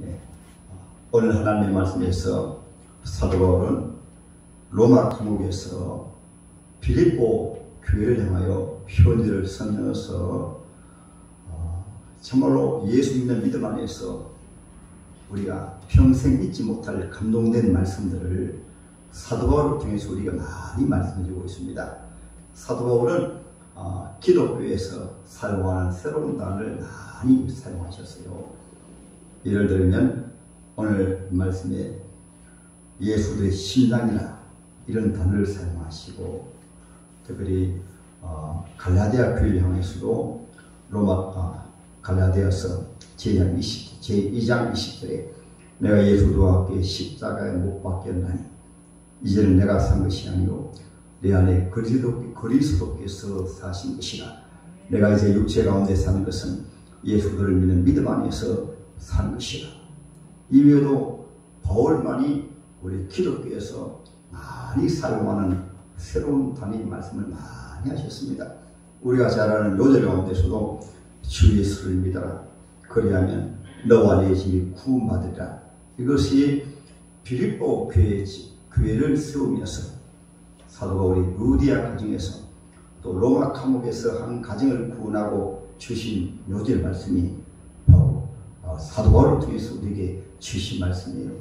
네. 오늘 하나님의 말씀에서 사도 바울은 로마 감옥에서 빌립보 교회를 향하여 편지를 써내어서 정말로 예수 믿는 믿음 안에서 우리가 평생 잊지 못할 감동된 말씀들을 사도 바울을 통해서 우리가 많이 말씀해주고 있습니다. 사도 바울은 기독교에서 사용하는 새로운 단어를 많이 사용하셨어요. 예를 들면 오늘 말씀에 예수의 신랑이라 이런 단어를 사용하시고, 특별히 갈라디아 교회를 향해서도 갈라디아서 제2장 20절에 내가 예수와 함께 십자가에 못 박혔나니 이제는 내가 산 것이 아니요 내 안에 그리스도께서 사신 것이라. 내가 이제 육체 가운데 사는 것은 예수를 믿는 믿음 안에서 사는 것이라. 이외에도 바울만이 우리 기독교에서 많이 사용하는 새로운 단위 말씀을 많이 하셨습니다. 우리가 잘 아는 요절 가운데서도 주 예수를 믿어라, 그리하면 너와 내 집이 구원받으리라. 이것이 빌립보 교회를 세우면서 사도 바울이 루디아 가정에서 또 로마 감옥에서 한 가정을 구원하고 주신 요절 말씀이 바로 사도 바울을 통해서 우리에게 주신 말씀이에요.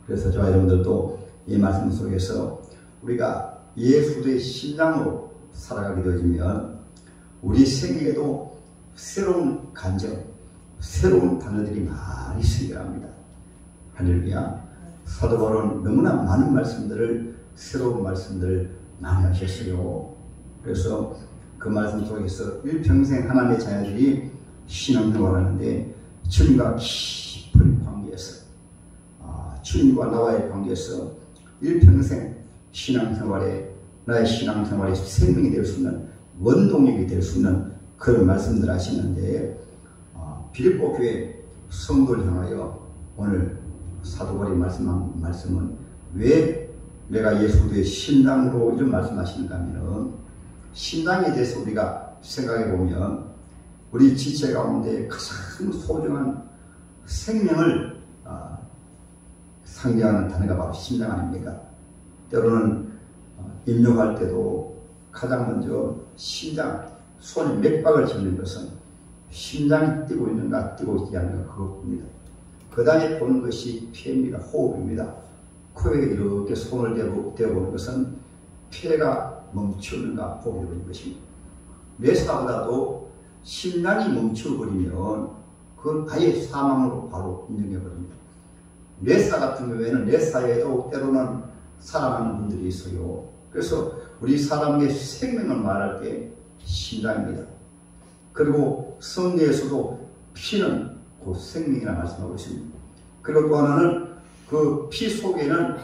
그래서 저와 여러분들도 이 말씀 속에서 우리가 예수의 신랑으로 살아가게 되어지면 우리 생애에도 새로운 간증, 새로운 단어들이 많이 생겨납니다. 할렐루야. 사도 바울은 너무나 많은 말씀들을, 새로운 말씀들을 많이 하셨어요. 그래서 그 말씀 속에서 일평생 하나님의 자녀들이 신앙생활을 하는데 주님과 깊은 관계에서, 주님과 나와의 관계에서 일평생 신앙생활에, 나의 신앙생활의 생명이 될 수 있는, 원동력이 될 수 있는 그런 말씀들 하시는데, 빌립보 교회 성도를 향하여 오늘 사도 바울이 말씀한 말씀은 왜 내가 예수의 신랑으로 이런 말씀하시는가 하면은, 신랑에 대해서 우리가 생각해 보면 우리 지체 가운데 가장 소중한 생명을 상징하는 단어가 바로 심장 아닙니까? 때로는 입력할 때도 가장 먼저 심장, 손에 맥박을 잡는 것은 심장이 뛰고 있는가 뛰고 있지 않는가 그것입니다. 그 다음에 보는 것이 폐입니다. 호흡입니다. 코에 이렇게 손을 대보는 것은 폐가 멈추는가 호흡이 되는 것입니다. 뇌사보다도 심장이 멈춰버리면 그건 아예 사망으로 바로 인정해버립니다. 뇌사 같은 경우에는 뇌사에도 때로는 살아가는 분들이 있어요. 그래서 우리 사람의 생명을 말할 때 심장입니다. 그리고 성경에서도 피는 곧 생명이라 말씀하고 있습니다. 그리고 또 하나는 그 피 속에는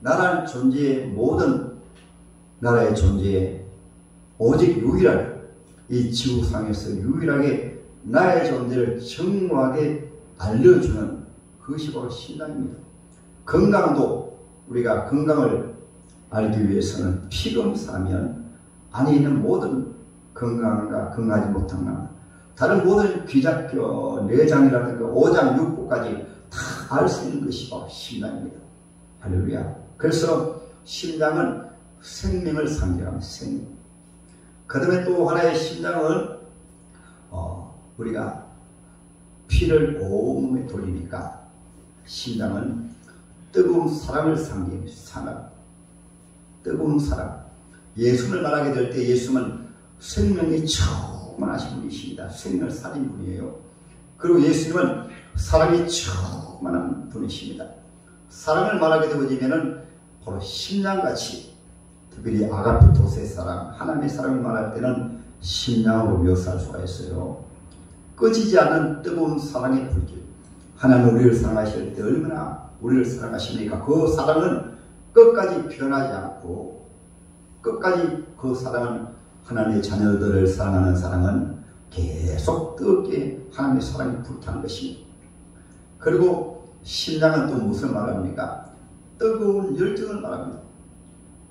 나라는 존재의 모든 나라의 존재에 오직 유일하게 이 지구상에서 유일하게 나의 존재를 정확하게 알려주는 그것이 바로 신앙입니다. 건강도 우리가 건강을 알기 위해서는 피검사하면 안에 있는 모든 건강과 건강하지 못한 다른 모든 귀작교, 내장이라든가 오장, 육부까지 다 알 수 있는 것이 바로 심장입니다. 할렐루야. 그래서 심장은 생명을 상징하는 생명. 그 다음에 또 하나의 심장은 우리가 피를 온몸에 돌리니까 심장은 뜨거운 사랑을 상징합니다. 사랑. 뜨거운 사랑. 예수를 말하게 될 때 예수는 생명이 충만하신 분이십니다. 생명을 살린 분이에요. 그리고 예수님은 사랑이 충만한 분이십니다. 사랑을 말하게 되어지면은 바로 심장같이, 특별히 아가페토스의 사랑, 하나님의 사랑을 말할 때는 심장으로 묘사할 수가 있어요. 꺼지지 않는 뜨거운 사랑의 불길. 하나님 우리를 사랑하실 때 얼마나 우리를 사랑하십니까? 그 사랑은 끝까지 변하지 않고, 끝까지 그 사랑은, 하나님의 자녀들을 사랑하는 사랑은 계속 뜨겁게 하나님의 사랑이 불타는 것입니다. 그리고 심장은 또 무슨 말합니까? 뜨거운 열정을 말합니다.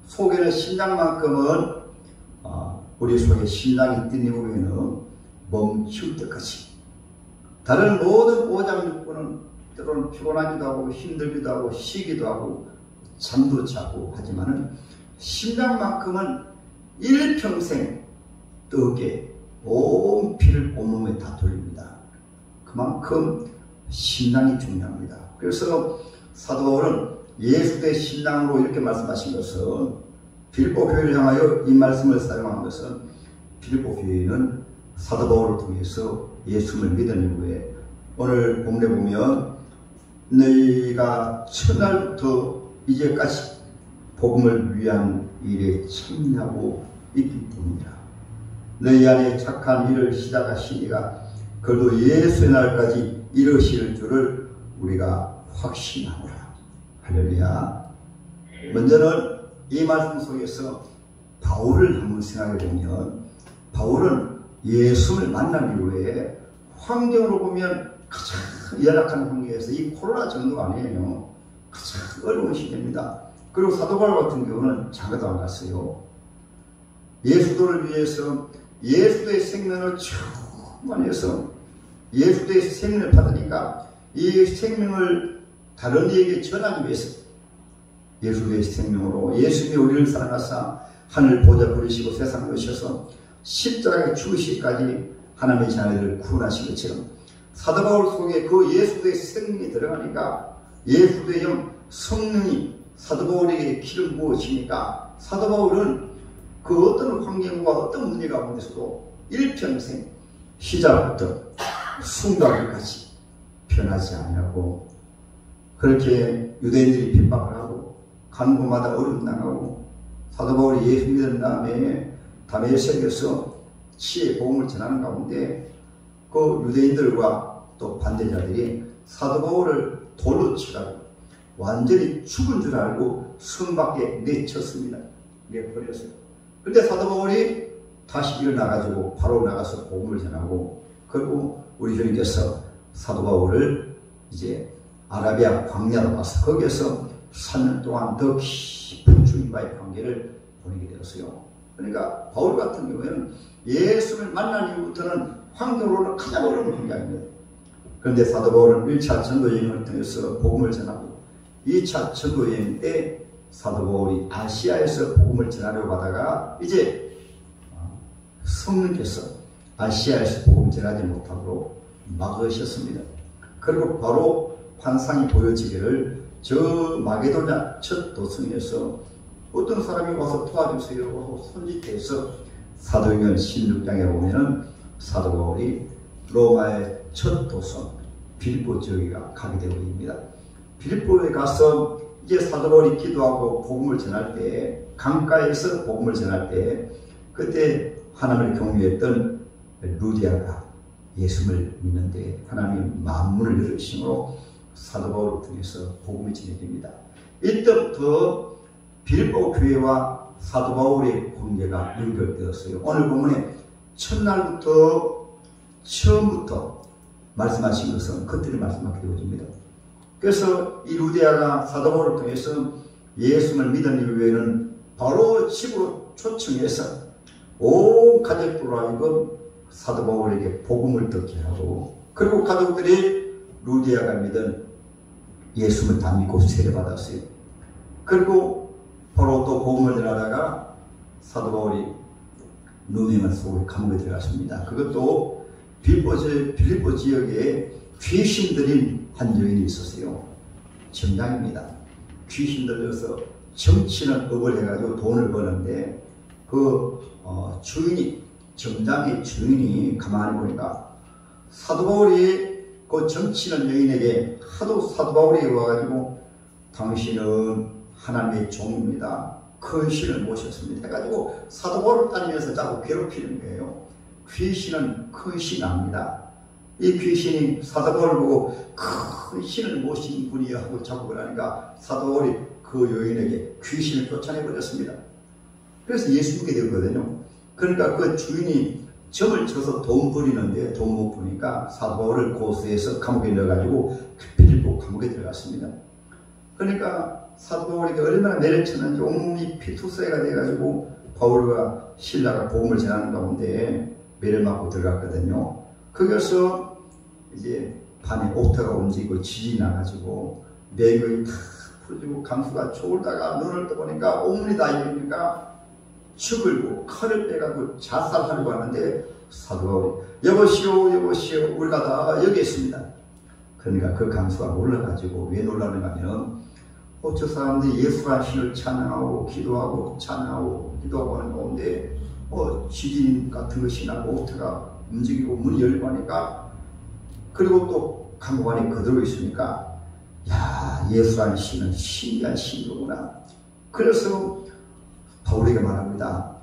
속에는 심장만큼은 우리 속에 심장이 뛰는 후에는 멈출 때까지, 다른 모든 오장육부는 때로는 피곤하기도 하고 힘들기도 하고 쉬기도 하고 잠도 자고 하지만은 심장만큼은 일평생 뜨겁게 온 피를 온몸에 다 돌립니다. 그만큼 신앙이 중요합니다. 그래서 사도 바울은 예수의 신앙으로 이렇게 말씀하신 것은 빌립보 교회를 향하여 이 말씀을 사용한 것은 빌립보 교회는 사도 바울을 통해서 예수를 믿은 이후에 오늘 본문에 보면 너희가 첫날부터 이제까지 복음을 위한 일에 참여하고 있기 때문이라. 너희 안에 착한 일을 시작하시니가 그도 예수의 날까지 이루실 줄을 우리가 확신하노라. 할렐루야. 먼저는 이 말씀 속에서 바울을 한번 생각해 보면 바울은 예수를 만난 이후에 환경으로 보면 가장 열악한 환경에서 이 코로나 정도가 아니에요. 가장 어려운 시대입니다. 그리고 사도 바울 같은 경우는 장가도 안 갔어요. 예수도를 위해서 예수의 생명을 충만해서 예수의 생명을 받으니까 이 생명을 다른 이에게 전하기 위해서 예수의 생명으로 예수님이 우리를 사랑하사 하늘 보좌 부르시고 세상에 오셔서 십자가에 죽으시기까지 하나님의 자녀들을 구원하신 것처럼 사도 바울 속에 그 예수의 생명이 들어가니까 예수의 영 성령이 사도 바울에게 기름 부어지니까 사도 바울은 그 어떤 환경과 어떤 문제 가운데서도 일평생 시작부터 순간까지 변하지 아니하고 그렇게 유대인들이 핍박을 하고 가는 곳마다 어려움 당하고 사도 바울이 예수 믿은 다음에 다메섹에서 치의 복음을 전하는 가운데 그 유대인들과 또 반대자들이 사도 바울을 돌로 치라고 완전히 죽은 줄 알고 성 밖에 내쳤습니다. 내버렸어요. 그런데 사도 바울이 다시 일어나가지고 바로 나가서 복음을 전하고 그리고 우리 주님께서 사도 바울을 이제 아라비아 광야로 가서 거기에서 3년 동안 더 깊은 주님과의 관계를 보내게 되었어요. 그러니까 바울 같은 경우에는 예수를 만난 이후부터는 환경으로는 가장 어려운 환경입니다. 그런데 사도 바울은 1차 전도여행을 통해서 복음을 전하고 2차 전도여행 때 사도 바울이 아시아에서 복음을 전하려고 하다가 이제 성령께서 아시아에서 복음 전하지 못하도록 막으셨습니다. 그리고 바로 환상이 보여지기를 저 마게도냐 첫 도성에서 어떤 사람이 와서 도와주세요 하고 손짓해서 사도행전 16장에 보면은 사도 바울이 로마의 첫 도성 빌립보 지역에 가게 되고 있습니다. 빌립보에 가서 이제 사도 바울이 기도하고 복음을 전할 때 강가에서 복음을 전할 때 그때 하나님을 경외했던 루디아가 예수를 믿는데 하나님이 만문을 열으심으로 사도 바울을 통해서 복음이 전해집니다. 이때부터 빌립보 교회와 사도 바울의 관계가 연결되었어요. 오늘 본문에 첫날부터 처음부터 말씀하신 것은 그들이 말씀하게 되어집니다. 그래서 이 루디아가 사도 바울을 통해서 예수를 믿은 이후에는 바로 집으로 초청해서 온 가족들로 하여금 사도 바울에게 복음을 듣게 하고 그리고 가족들이 루디아가 믿은 예수를 다 믿고 세례받았어요. 그리고 바로 또 복음을 전하다가 사도 바울이 누명을 쓰고 감옥에 들어갔습니다. 그것도 빌립보 지역에 귀신 들린 한 여인이 있었어요. 정장입니다. 귀신 들려서 정치는 업을 해가지고 돈을 버는데 그 주인이 정장의 주인이 가만히 보니까 사도 바울이 그 정치는 여인에게 하도 사도 바울이 와가지고 당신은 하나님의 종입니다. 큰 신을 모셨습니다. 해가지고 사도 바울을 따지면서 자꾸 괴롭히는 거예요. 귀신은 큰 신 압니다. 이 귀신이 사도 바울을 보고 큰 신을 모신 분이야 하고 자꾸 그러니까 사도 바울이 그 여인에게 귀신을 쫓아내버렸습니다. 그래서 예수 믿게 되거든요. 그러니까 그 주인이 점을 쳐서 돈 버리는데 돈 못 버니까 사도 바울을 고소해서 감옥에 넣어가지고 빌립보 감옥에 들어갔습니다. 그러니까 사도 바울에게 얼마나 매를 쳤는지 온몸이 피투성이가 돼가지고 바울과 실라가 복음을 전하는 가운데 매를 맞고 들어갔거든요. 거기서 이제 밤에 옥토가 움직이고 지진이 나가지고 매경이 다 풀어지고 강수가 졸다가 눈을 떠보니까 온문이 다 열리니까 죽을고 칼을 빼가지고 자살하려고 하는데 사도 바울이 여보시오 여보시오 우리가 다 여기 있습니다. 그러니까 그 강수가 놀라가지고 왜 놀라는가 하면 저 사람들이 예수라는 신을 찬양하고 기도하고 찬양하고 기도하고 하는 가운데 지진 같은 것이 나고 옥토가 움직이고 문이 열리고 하니까 그리고 또 감옥 안에 그대로 있으니까 야 예수라는 신은 신기한 신이구나. 그래서 바울에게 말합니다.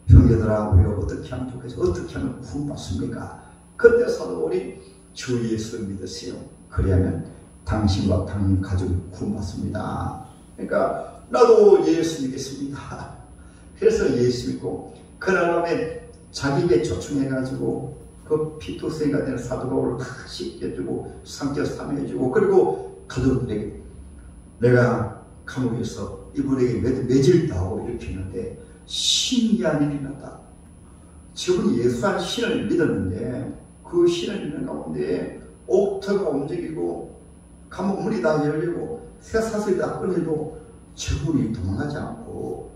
형제들아 우리가 어떻게 하면 좋겠어? 어떻게 하면 구원받습니까? 그때 사도 바울이 주 예수를 믿으세요. 그래야면 당신과 당신 가족이 구원받습니다. 그러니까 나도 예수 믿겠습니다. 그래서 예수 믿고 그날 밤에 자기 입에 초청해가지고 그 피투성이가 되는 사도 바울을 다 씻겨주고 상처 삼해주고 그리고 가족들에게 내가 감옥에서 이분에게 매질도 하고 이렇게 했는데 신기한 일이 났다. 저분이 예수한 신을 믿었는데 그 신을 믿는 가운데 옥토가 움직이고 감옥 문이 다 열리고 쇠사슬이 다 끊어도 저분이 도망가지 않고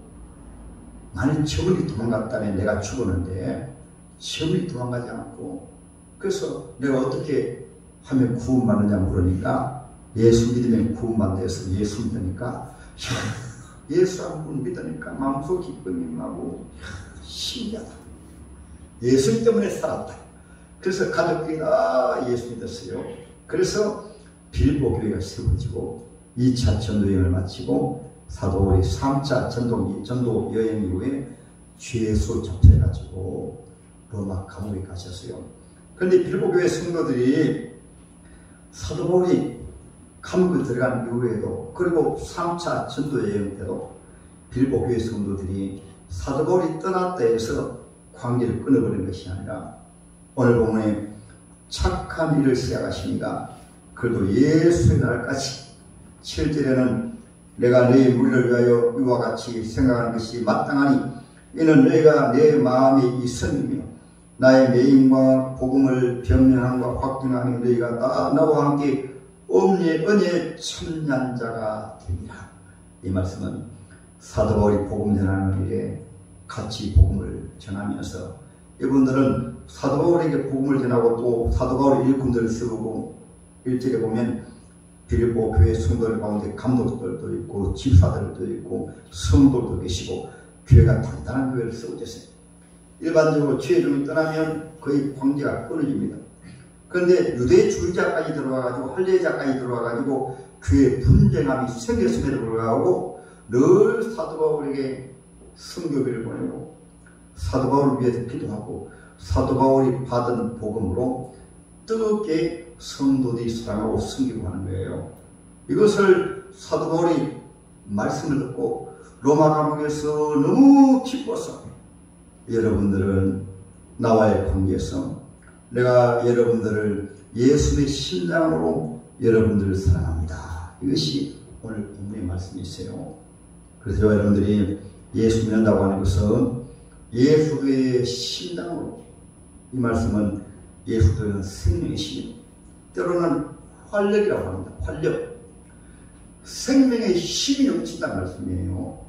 만약 저분이 도망갔다면 내가 죽었는데 저분이 도망가지 않고 그래서 내가 어떻게 하면 구원받느냐 물으니까 예수 믿으면 구원받는다 해서 예수 믿으니까 예수 한 분 믿으니까 마음속 기쁨이 임하고 신기하다. 예수 때문에 살았다. 그래서 가족들이 다 예수 믿었어요. 그래서 빌보 교회가 세워지고 2차 전도여행을 마치고 사도 바울이 3차 전도 여행 이후에 죄수 잡혀가지고 로마 감옥에 가셨어요. 그런데 빌보 교회 성도들이 사도 바울이 감옥에 들어간 이후에도 그리고 3차 전도 여행 때도 빌보 교회 성도들이 사도 바울이 떠났다 해서 관계를 끊어버린 것이 아니라 오늘 본문에 착한 일을 시작하시니까 그래도 예수의 날까지 7절에는 내가 내 무리를 위하여 이와 같이 생각하는 것이 마땅하니 이는 너희가 내 마음에 있음이며 나의 매임과 복음을 변명함과 확증하는 너희가 다 나와 함께 은혜의 참여자가 되리라. 이 말씀은 사도 바울이 복음 전하는 일에 같이 복음을 전하면서 이분들은 사도 바울에게 복음을 전하고 또 사도 바울의 일꾼들을 세우고 1절에 보면 빌보 교회 성도들 가운데 감독들도 있고 집사들도 있고 성도도 계시고 교회가 단단한 교회를 세워졌어요. 일반적으로 죄종이 떠나면 거의 관계가 끊어집니다. 그런데 유대주의자까지 들어와가지고 할례자까지 들어와가지고 교회 분쟁함이 생겼음에도 불구하고 늘 사도 바울에게 성교비를 보내고 사도 바울을 위해서 기도하고 사도 바울이 받은 복음으로 뜨겁게 성도들이 사랑하고 섬기고 하는 거예요. 이것을 사도 바울이 말씀을 듣고 로마 감옥에서 너무 기뻐서 여러분들은 나와의 관계에서 내가 여러분들을 예수의 심장으로 여러분들을 사랑합니다. 이것이 오늘 본문의 말씀이세요. 그래서 여러분들이 예수 믿는다고 하는 것은 예수의 심장으로 이 말씀은 예수는 생명의 힘 때로는 활력이라고 합니다. 활력. 생명의 힘이 넘친다는 말씀이에요.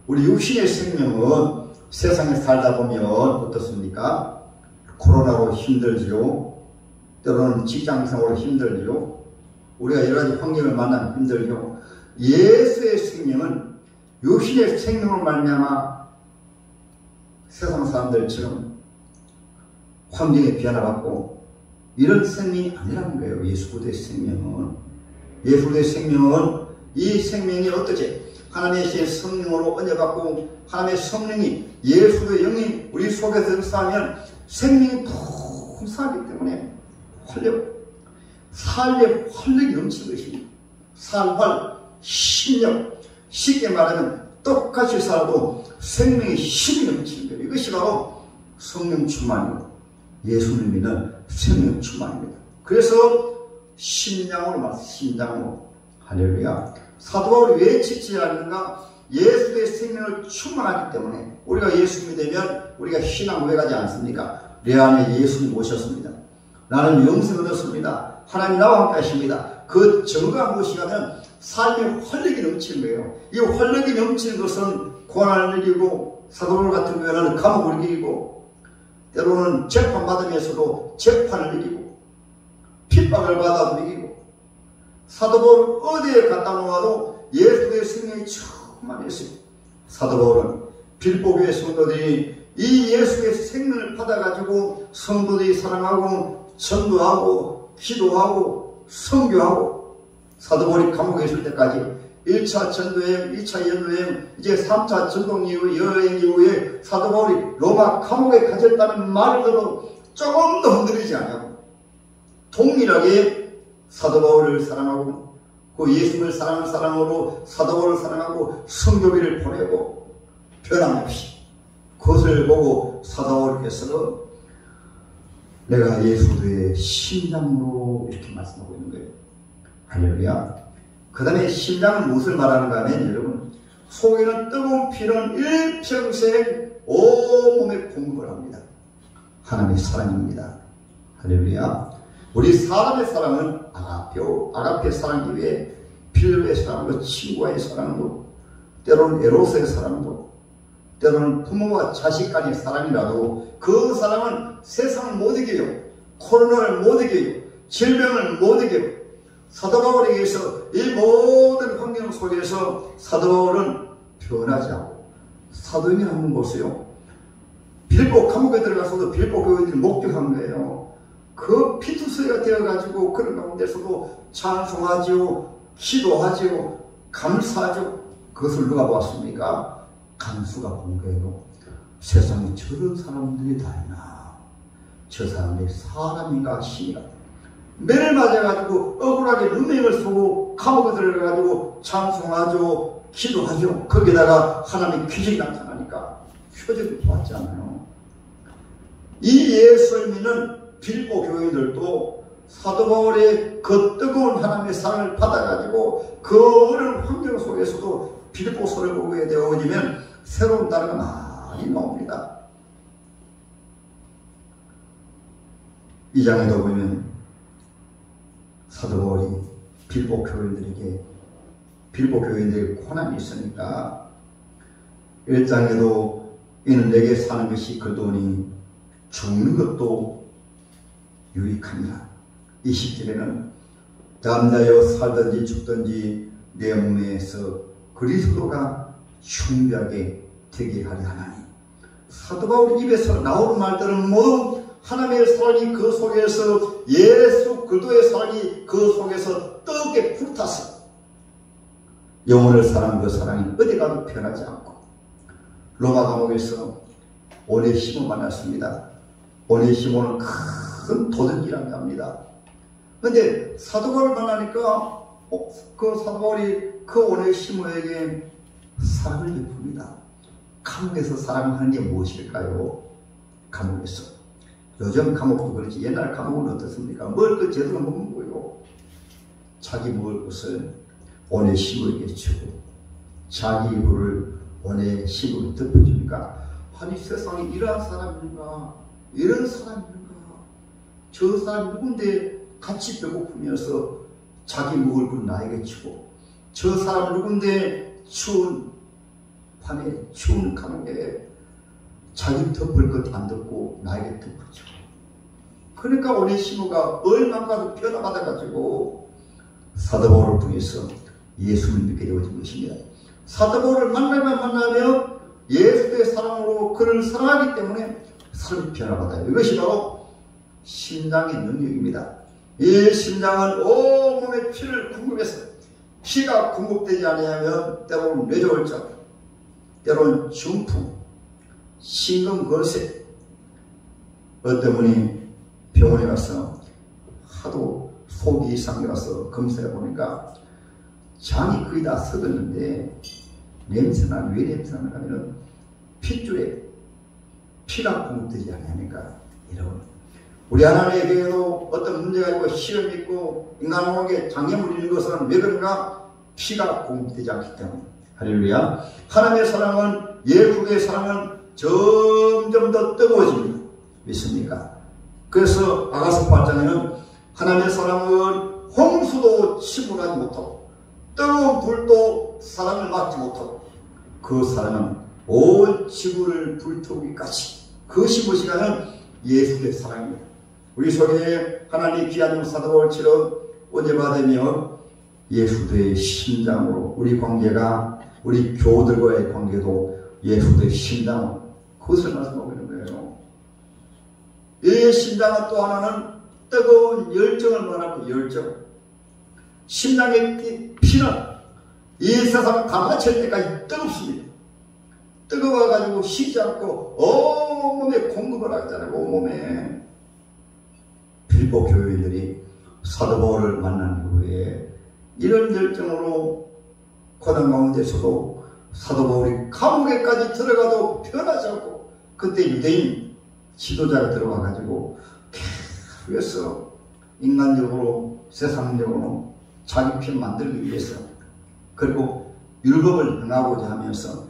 우리 육신의 생명은 세상에 살다 보면 어떻습니까? 코로나로 힘들지요. 때로는 직장생활로 힘들지요. 우리가 여러 가지 환경을 만나면 힘들죠. 예수의 생명은 육신의 생명으로 말미암아 세상 사람들처럼 환경에 변화받고 이런 생명이 아니라는 거예요. 예수 그리스도의 생명은. 예수 그리스도의 생명은 이 생명이 어떠지? 하나님의 성령으로 은혜받고 하나님의 성령이 예수의 영이 우리 속에서 역사하면 생명이 풍성하기 때문에 삶의 활력이 넘치는 것입니다. 삶활, 신력, 쉽게 말하면 똑같이 살아도 생명의 힘이 넘치는 거예요. 이것이 바로 성령 충만이고 예수를 믿는 생명 충만입니다. 그래서 심장으로 할렐루야. 사도 바울이 왜 지지하는가? 예수의 생명을 충만하기 때문에 우리가 예수 믿으면 우리가 신앙 고백하지 않습니까? 내 안에 예수를 모셨습니다. 나는 영생을 얻었습니다. 하나님 나와 함께 하십니다. 그 증거가 무엇이냐면 삶의 활력이 넘치는 거예요. 이 활력이 넘치는 것은 고난을 이기고 사도 바울 같은 경우에는 감옥을 이기고 때로는 재판받으면서도 재판을 이기고 핍박을 받아도 이기고 사도 바울 어디에 갖다 놓아도 예수의 생명이 충만했어요. 사도 바울은 빌보교의 성도들이 이 예수의 생명을 받아가지고 성도들이 사랑하고 전도하고 기도하고 선교하고 사도 바울이 감옥에 있을 때까지 1차 전도여행, 2차 연도여행, 이제 3차 전동 여행 이후에 사도 바울이 로마 감옥에 갇혔다는 말을 들어 조금도 흔들리지 않냐고 동일하게 사도 바울을 사랑하고 그 예수를 사랑하는 사랑으로 사도 바울을 사랑하고 선교비를 보내고 변함없이 그것을 보고 사도 바울께서 내가 예수의 심장으로 이렇게 말씀하고 있는 거예요. 할렐루야. 그 다음에 심장은 무엇을 말하는가 하면 여러분 속에는 뜨거운 피는 일평생 온몸에 공급을 합니다. 하나님의 사랑입니다. 할렐루야. 우리 사람의 사랑은 아가페 사랑이 외에 필로의 사랑도 친구와의 사랑도 때로는 에로스의 사랑도 때로는 부모와 자식 간의 사랑이라도 그 사랑은 세상을 못 이겨요. 코로나를 못 이겨요. 질병을 못 이겨요. 사도 바울에 의해서 이 모든 환경 속에서 사도 바울은 변하지 않고 사도행전 한번 보세요. 빌보 감옥에 들어가서도 빌보 교인들이 목격한 거예요. 그 피투성이가 되어가지고 그런 가운데서도 찬송하지요, 기도하지요, 감사하죠. 그것을 누가 보았습니까? 간수가 본 거예요. 세상에 저런 사람들이 다 있나? 저 사람들이 사람인가 신이가? 매를 맞아가지고 억울하게 누명을 쓰고 감옥에 들어가가지고 찬송하죠, 기도하죠. 거기다가 하나님의 기적이 나타나니까 표적이 좋았잖아요. 이 예수를 믿는 빌보 교인들도 사도 바울의 그 뜨거운 하나님의 사랑을 받아가지고 그 어려운 환경 속에서도 빌보서를 보게 되어지면 새로운 단어가 많이 나옵니다. 이 장에도 보면 사도 바울이 빌보 교인들에게 고난이 있으니까 1장에도 이는 내게 사는 것이 그도니 죽는 것도 유익합니다. 20절에는 담대하여 살든지 죽든지 내 몸에서 그리스도가 흉배하게 되게 하려 하나니. 사도 바울 입에서 나오는 말들은 모두 하나님의 사랑이 그 속에서 예수 그리스도의 사랑이 그 속에서 뜨겁게 불탔어. 영혼을 사랑하는 그 사랑이 어디 가도 변하지 않고 로마 감옥에서 오네시모 만났습니다. 오네시모는 큰 도둑이라고 합니다. 그런데 사도 바울을 만나니까 그 사도 바울이 그 오네시모에게 사랑을 베풉니다. 감옥에서 사랑하는 게 무엇일까요? 감옥에서. 요즘 감옥도 그렇지 옛날 감옥은 어떻습니까? 먹을 것 제대로 못 먹고요. 자기 먹을 것을 오네시모에게 주고 자기 이불을 오네시모로 덮어주니까 아니 세상에 이런 사람인가 이런 사람인가 저 사람 누군데 같이 배고프면서 자기 먹을 걸 나에게 주고 저 사람 누군데 추운 밤에 추운 감옥에 자기 덮을 것 안 덮고 나에게 덮어주고 그러니까 오네시모가 얼마나 변화받아가지고 사도 바울을 통해서 예수를 믿게 되어진 것입니다. 사도 바울을 만나면 예수의 사랑으로 그를 사랑하기 때문에 삶이 변화받아요. 이것이 바로 심장의 능력입니다. 이 심장은 온몸에 피를 공급해서 피가 공급되지 않으면 때로는 뇌졸중, 때로는 중풍, 심근건세. 어떤 분이 병원에 가서 하도 속이 이상해서 검사해 보니까 장이 거의 다 썩었는데 냄새나 왜 냄새나 하면 핏줄에 피가 공급되지 않으니까 여러분 우리 하나님의 교회도 어떤 문제가 있고 시험이 있고 인간에게 장애물이 있는 것은 왜 그런가? 피가 공급되지 않기 때문에. 할렐루야. 하나님의 사랑은 예수의 사랑은 점점 더 뜨거워집니다. 믿습니까? 그래서 아가서 8장에는 하나님의 사랑은 홍수도 침몰하지 못하고 뜨거운 불도 사랑을 막지 못하고 그 사랑은 온 지구를 불태우기까지, 그것이 무엇이냐면 예수의 사랑입니다. 우리 속에 하나님의 귀한 사도 바울처럼 언제가 되면 예수의 심장으로 우리 관계가, 우리 교우들과의 관계도 예수의 심장으로, 그것을 말씀하고 있는 거예요. 이 심장은 또 하나는 뜨거운 열정을 말하고, 열정. 심장의 피는 이 세상 다 마칠 때까지 뜨겁습니다. 뜨거워가지고 식지 않고 온몸에 공급을 하잖아요. 온몸에. 빌립보 교회인들이 사도 바울을 만난 후에 이런 열정으로 고난 가운데서도 사도 바울이 감옥에까지 들어가도 변하지 않고, 그때 유대인 지도자가 들어와가지고 계속해서 인간적으로, 세상적으로 자기 편 만들기 위해서, 그리고 율법을 행하고자 하면서,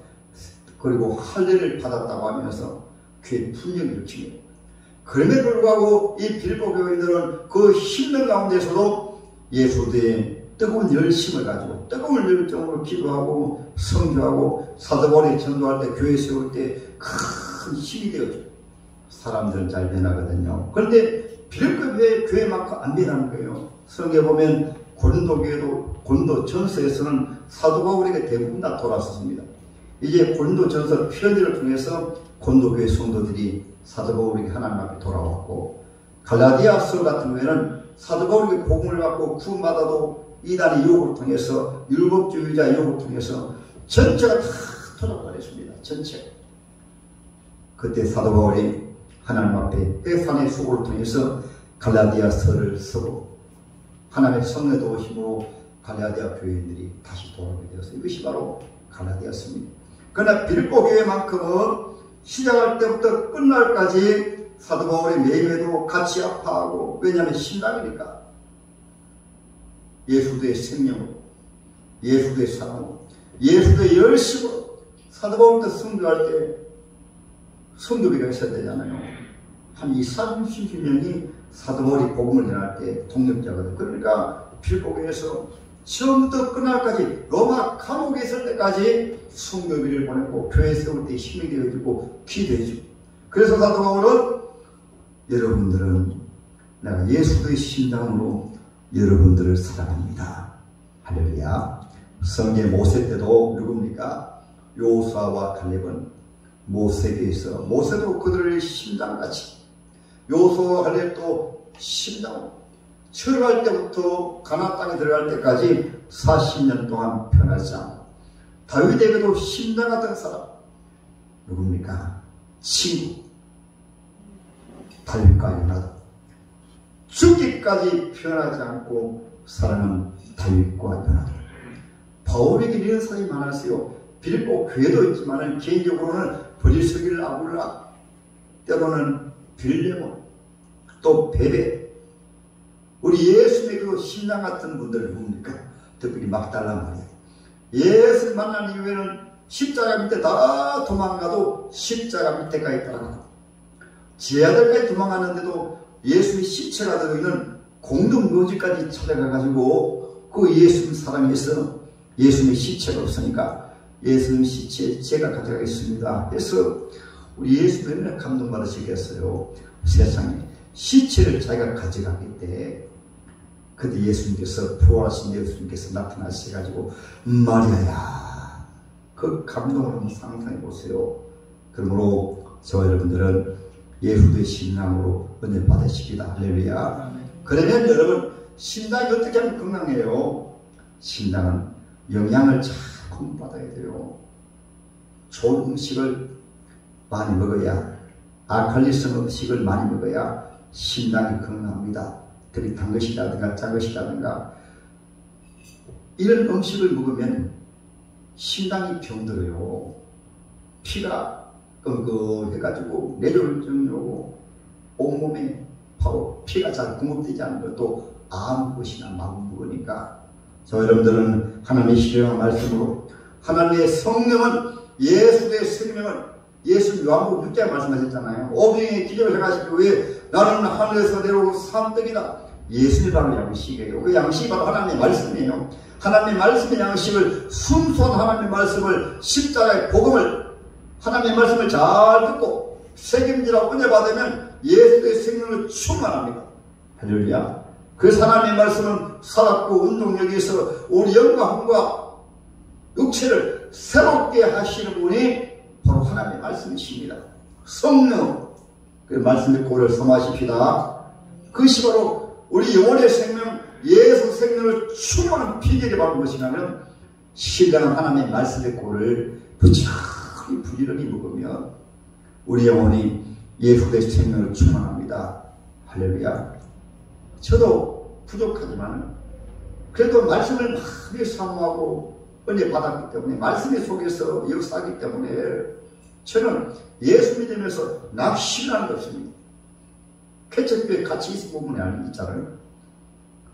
그리고 할례를 받았다고 하면서 그의 분열을 일으킵니다. 그럼에도 불구하고 이 빌립보 교인들은 그 힘든 가운데서도 예수의 뜨거운 열심을 가지고 뜨거운 열정으로 기도하고 선교하고 사도 바울이 전도할 때, 교회 세울 때 큰 힘이 되어줘. 사람들은 잘 변하거든요. 그런데 빌립보 교회만큼 안 변하는 거예요. 성경에 보면 고린도 교회도, 고린도 전서에서는 사도 바울에게 대부분 다 돌아섰습니다. 이제 고린도 전서 편지를 통해서 고린도 교회 성도들이 사도 바울에게 하나님 앞에 돌아왔고, 갈라디아서 같은 경우에는 사도 바울에게 복음을 받고 구원받아도 이단의 유혹을 통해서, 율법주의자 유혹을 통해서 전체가 다 터져버렸습니다. 전체. 그때 사도 바울이 하나님 앞에 해산의 수고를 통해서 갈라디아서를 쓰고 하나님의 성령의 도우심으로 갈라디아 교회인들이 다시 돌아오게 되었어요. 이것이 바로 갈라디아서입니다. 그러나 빌립보 교회만큼은 시작할 때부터 끝날까지 사도 바울의 매일매도 같이 아파하고, 왜냐하면 신랑이니까 예수의 생명으로, 예수의 사랑으로, 예수의 열심으로. 사도 바울도 선교할 때 선교비가 있어야 되잖아요. 한 30명이 사도 바울이 복음을 전할 때 동력자거든요. 그러니까 빌립보 교회에서 처음부터 끝날까지, 로마 감옥에 있을 때까지 순교비를 보냈고, 교회 세울 때 힘이 되어주고 기도해주고. 그래서 사도 바울은 여러분들은, 내가 예수의 심장으로 여러분들을 사랑합니다. 할렐루야. 성경 모세 때도 누굽니까? 요수아와 갈렙은 모세에게서, 모세도 그들의 심장같이, 요수아와 갈렙도 심장으로 출발 때부터 가나안 땅에 들어갈 때까지 40년 동안 변하지 않고, 다윗에게도 심장 같은 사람 누굽니까? 친구 다윗과 요나단. 죽기까지 변하지 않고 사랑하는 다윗과 요나단. 바울에게 이런 사람이 많았어요. 빌립보 교회도 있지만 개인적으로는 브리스길, 아굴라, 때로는 빌레몬, 또 베베. 우리 예수님에게도 심장 같은 분들을 봅니까? 특별히 막달라 말이에요. 예수 만난 이후에는 십자가 밑에 다 도망가도 십자가 밑에까지 따라가고, 제 아들까지 도망가는데도 예수의 시체가 들어있는 공동묘지까지 찾아가가지고 그 예수님 사랑해서 예수님의 시체가 없으니까 예수님 시체 제가 가져가겠습니다 해서 우리 예수님은 감동받으시겠어요. 세상에 시체를 자기가 가져가기 때문에 그때 예수님께서, 부활하신 예수님께서 나타나셔가지고 마리아야, 그 감동을 한번 상상해 보세요. 그러므로 저와 여러분들은 예수의 신앙으로 은혜 받으십니다. 할렐루야. 그러면 여러분, 신장이 어떻게 하면 건강해요? 신장은 영양을 잘 공급받아야 돼요. 좋은 음식을 많이 먹어야, 알칼리성 음식을 많이 먹어야 신장이 건강합니다. 특히 단 것이라든가 짠 것이라든가 이런 음식을 먹으면 신장이 병들어요. 피가 끙끙해가지고 뇌졸중이 오고 온몸에 바로 피가 잘 공급되지 않는 것도 아무것이나 마음 먹으니까, 저 여러분들은 하나님의 신령한 말씀으로 하나님의 성령은, 예수의 생명을, 예수 요한복음 6장에 말씀하셨잖아요. 오병의 기적을 행하실 때 왜 나는 하늘에서 내려온 산떡이다. 예수님이 바로 양식이에요. 그 양식이 바로 하나님의 말씀이에요. 하나님의 말씀의 양식을, 순수한 하나님의 말씀을, 십자가의 복음을, 하나님의 말씀을 잘 듣고 책임지라고 은혜 받으면 예수의 생명을 충만합니다. 할렐루야. 그래서 하나님의 말씀은 살았고 운동력이 있어 우리 영과 육체를 새롭게 하시는 분이 바로 하나님의 말씀이십니다. 성령, 그 말씀의 꼴을 섬하십시다. 그것이 바로 우리 영혼의 생명, 예수 생명을 충만한 비결이 바로 무엇이냐면 신령한 하나님의 말씀의 꼴을 부지런히 먹으면 우리 영혼이 예수의 생명을 충만합니다. 할렐루야. 저도 부족하지만 그래도 말씀을 많이 사모하고 은혜 받았기 때문에 말씀 속에서 역사하기 때문에 저는 예수 믿으면서 낙심하는 게 없습니다. 개척교회 같이 있으면 아니 있잖아요.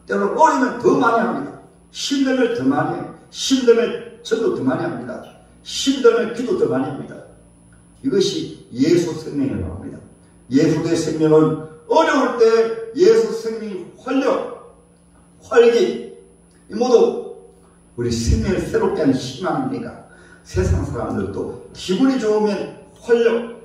때로는 어리면 더 많이 합니다. 힘들면 더 많이 해요. 힘들면 저도 더 많이 합니다. 힘들면 기도 더 많이 합니다. 이것이 예수 생명이라고 합니다. 예수의 생명은 어려울 때 예수 생명이 활력, 활기, 이 모두 우리 생명을 새롭게 하는 희망입니다. 세상 사람들도 기분이 좋으면 활력,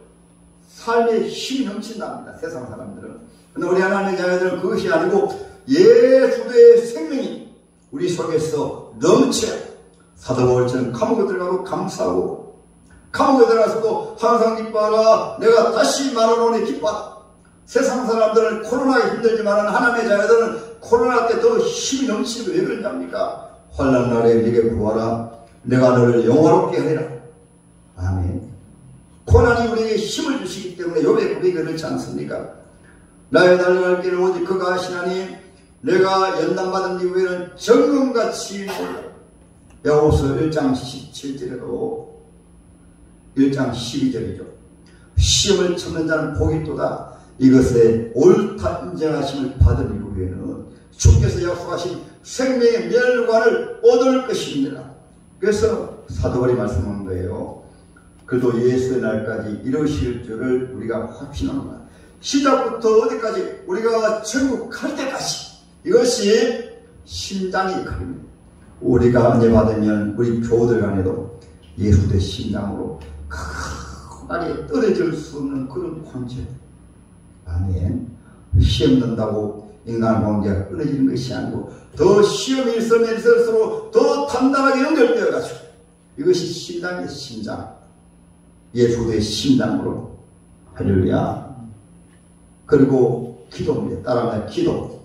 삶의 힘이 넘친답니다. 세상 사람들은. 그러나 우리 하나님의 자녀들은 그것이 아니고 예수의 생명이 우리 속에서 넘쳐요. 사도 바울처럼 감옥에 들어가도 감사하고 감옥에 들어가서도 항상 기뻐하라. 내가 다시 말하노니 기뻐하라. 세상 사람들은 코로나에 힘들지만 하나님의 자녀들은 코로나 때 더 힘이 넘치는 왜 그러냐입니까? 환난 날에 네게 구하라. 내가 너를 영화롭게 하리라. 아멘. 고난이 우리에게 힘을 주시기 때문에 욥의 고백이 그렇지 않습니까? 나의 달려갈 길을 오직 그가 하시나니 내가 연단받은 이후에는 정금같이 몰라. 야고보서 1장 17절에도 1장 12절이죠. 시험을 참는 자는 복이 있도다. 이것에 옳다 인정하심을 받은 이후에는 주께서 약속하신 생명의 멸관을 얻을 것입니다. 그래서 사도 바울이 말씀하는 거예요. 그래도 예수의 날까지 이루실 줄을 우리가 확신합니다. 시작부터 어디까지? 우리가 천국 갈 때까지. 이것이 심장의 역할입니다. 우리가 은혜 받으면 우리 교우들 간에도 예수의 심장으로 크게 떨어질 수 없는 그런 관계. 아멘. 시험 든다고 인간 관계가 끊어지는 것이 아니고 더 시험이 있으면 있을수록 더 단단하게 연결되어 가지고 이것이 심장의 심장. 예수의 심장으로. 할렐루야. 그리고 기도입니다. 따라하면 기도.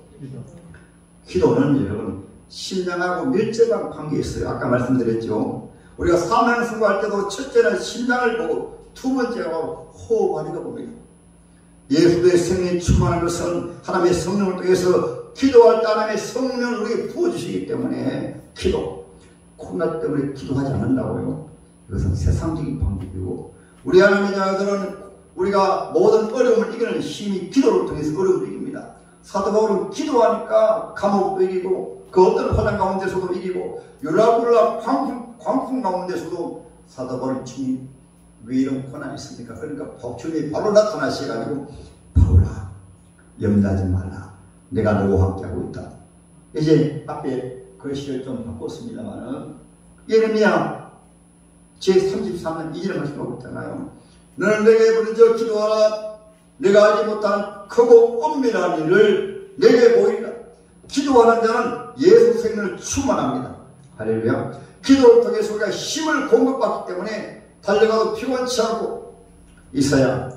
기도는 여러분 심장하고 밀접한 관계가 있어요. 아까 말씀드렸죠. 우리가 사명 선고할 때도 첫째는 심장을 보고 두 번째가 호흡하는 거 봅니다. 예수의 생명이 충만한 것은 하나님의 성령을 통해서 기도할 때 하나님의 성령을 우리에게 부어주시기 때문에 기도. 코로나 때문에 기도하지 않는다고요. 이것은 세상적인 방법이고 우리 하나님의 자녀들은 우리가 모든 어려움을 이기는 힘이 기도를 통해서 어려움을 이깁니다. 사도 바울은 기도하니까 감옥도 이기고 그 어떤 화장 가운데서도 이기고 유라굴라 광풍 가운데서도 사도 바울은 주님 왜 이런 고난이 있습니까? 그러니까 주님이 바로 나타나셔가지고 바울아 염려하지 말라. 내가 너와 함께하고 있다. 이제 앞에 글씨를 좀 바꿨습니다만은 예레미야 제33년 2절 말씀하고 있잖아요. 너는 내게 부르짖어 기도하라. 내가 알지 못한 크고 엄밀한 일을 내게 보이라. 기도하는 자는 예수 생명을 충만합니다. 할렐루야. 기도를 통해서 우리가 힘을 공급받기 때문에 달려가도 피곤치 않고 이사야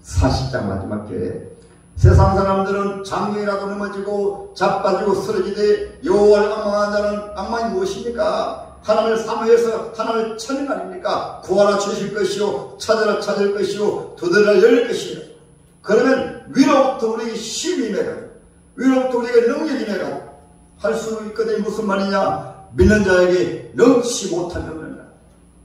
40장 마지막 절에 세상 사람들은 장경이라도 넘어지고 자빠지고 쓰러지되 여호와를 악망하는 자는 악망이 무엇입니까? 하나님을 사모해서 하나님을 찾는 거 아닙니까? 구하라 주실 것이요 찾으라 찾을 것이요 두드리라 열릴 것이요. 그러면 위로부터 우리에게 힘이 임해가지고 위로부터 우리에게 능력이 임해가지고 할 수 있거든. 무슨 말이냐? 믿는 자에게 넘치 못한 능력이다.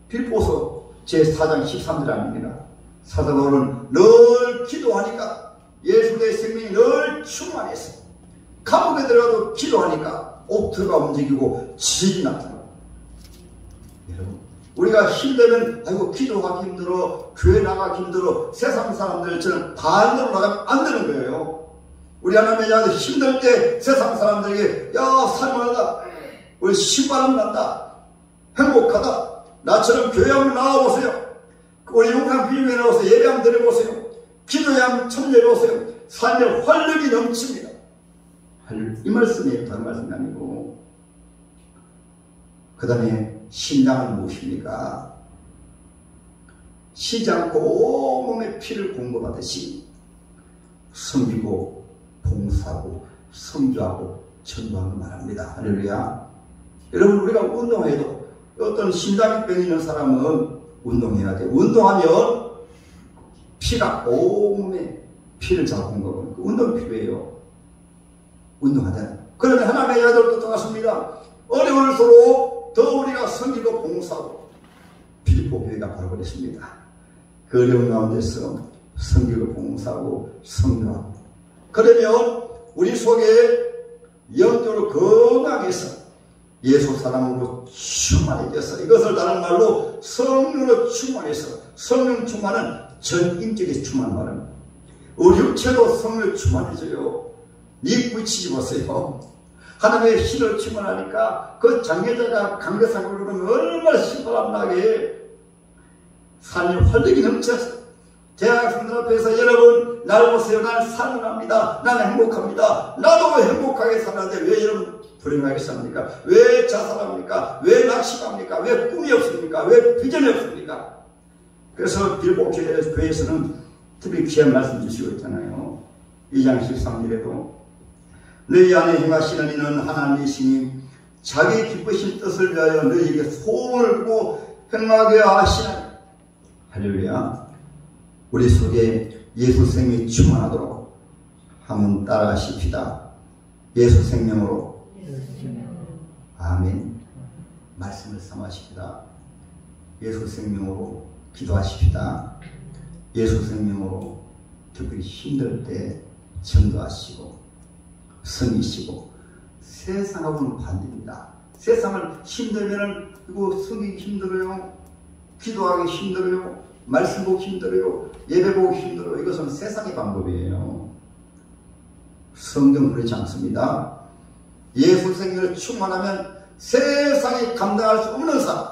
빌보서 제4장 13절 아닙니다. 사도 바울은 늘 기도하니까 예수의 생명이 늘 충만했어. 감옥에 들어가도 기도하니까 옥토가 움직이고 지식이 나타나고. 여러분 우리가 힘들면 아이고 기도하기 힘들어, 교회 나가기 힘들어, 세상 사람들처럼 반대로 나가면 안 되는 거예요. 우리 하나님의 자녀들 힘들 때 세상 사람들에게 야 살만하다, 우리 신바람 난다, 행복하다, 나처럼 교회 한번 나와보세요, 우리 용산 비밀에 나와서 예배 한번 드려보세요, 기도에 한번 참여해보세요, 삶에 활력이 넘칩니다. 이 말씀이 다른 말씀이 아니고, 그 다음에 신장은 무엇입니까? 쉬지 않고 온몸에 피를 공급하듯이 섬기고 봉사하고 성교하고 전도하는 말합니다. 할렐루야. 여러분, 우리가 운동해도 어떤 심장병 있는 사람은 운동해야 돼요. 운동하면 피가 온몸에 피를 잘 공급하고 운동이 필요해요. 운동하잖아요. 그러면 하나님의 아들도 똑같습니다. 어려울수록 더 우리가 섬기고 봉사하고, 빌립보 교회가 바로 그랬습니다. 그 어려운 가운데서 섬기고 봉사하고 성교하고, 그러면 우리 속에 영적으로 건강해서 예수 사랑으로 충만해져서, 이것을 다른 말로 성령으로 충만해서, 성령 충만은 전인격에 충만 말은 우리 육체도 성령으로 충만해져요. 네 부딪히지 보세요. 하나님의 힘을 충만하니까 그 장례자가 강대상으로 그러면 얼마나 신바람 나게 삶의 활력이 넘쳐서 대학생들 앞에서 여러분 날 보세요. 난 살아납니다. 나는 행복합니다. 나도 행복하게 살았는데 왜 여러분 불행하게 삽니까? 왜 자살합니까? 왜 낙심합니까? 왜 꿈이 없습니까? 왜 비전이 없습니까? 그래서 빌립보 교회에서는 특히 귀한 말씀 주시고 있잖아요. 2장 13절에도 너희 안에 행하시는 이는 하나님이시니 자기 기쁘신 뜻을 위하여 너희에게 소원을 두고 행하게 하시나니. 할렐루야. 우리 속에 예수 생명이 충만하도록 한번 따라하십시다. 예수 생명으로. 아멘. 말씀을 삼하십시다. 예수 생명으로 기도하십시다. 예수 생명으로 특히 힘들 때 전도하시고 섬기시고. 세상하고는 반대입니다. 세상은 힘들면은 이거 섬기기 힘들어요, 기도하기 힘들어요, 말씀 보기 힘들어요, 예배 보기 힘들어요. 이것은 세상의 방법이에요. 성경 그렇지 않습니다. 예수 생명을 충만하면 세상이 감당할 수 없는 사람,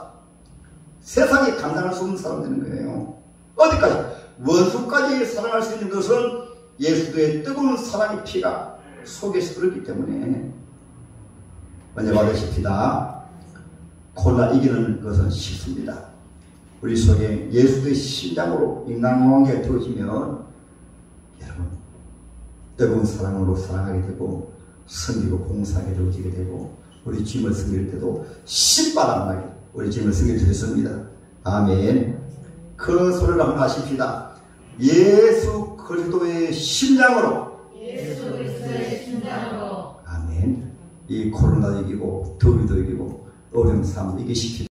세상이 감당할 수 없는 사람 되는 거예요. 어디까지? 원수까지 사랑할 수 있는 것은 예수의 뜨거운 사랑의 피가 속에서 흐르기 때문에 먼저 받으십시다. 코로나 이기는 것은 쉽습니다. 우리 속에 예수의 심장으로 인간관계가 되어지면 여러분 뜨거운 사랑으로 사랑하게 되고 섬기고 봉사하게 되어지게 되고, 우리 주님을 섬길 때도 신바람나게 우리 주님을 섬길 수 있습니다. 아멘. 큰 소리를 한번 하십시다. 예수 그리스도의 심장으로. 아멘. 이 코로나도 이기고 더위도 이기고 어려운 삶도 이기십시다.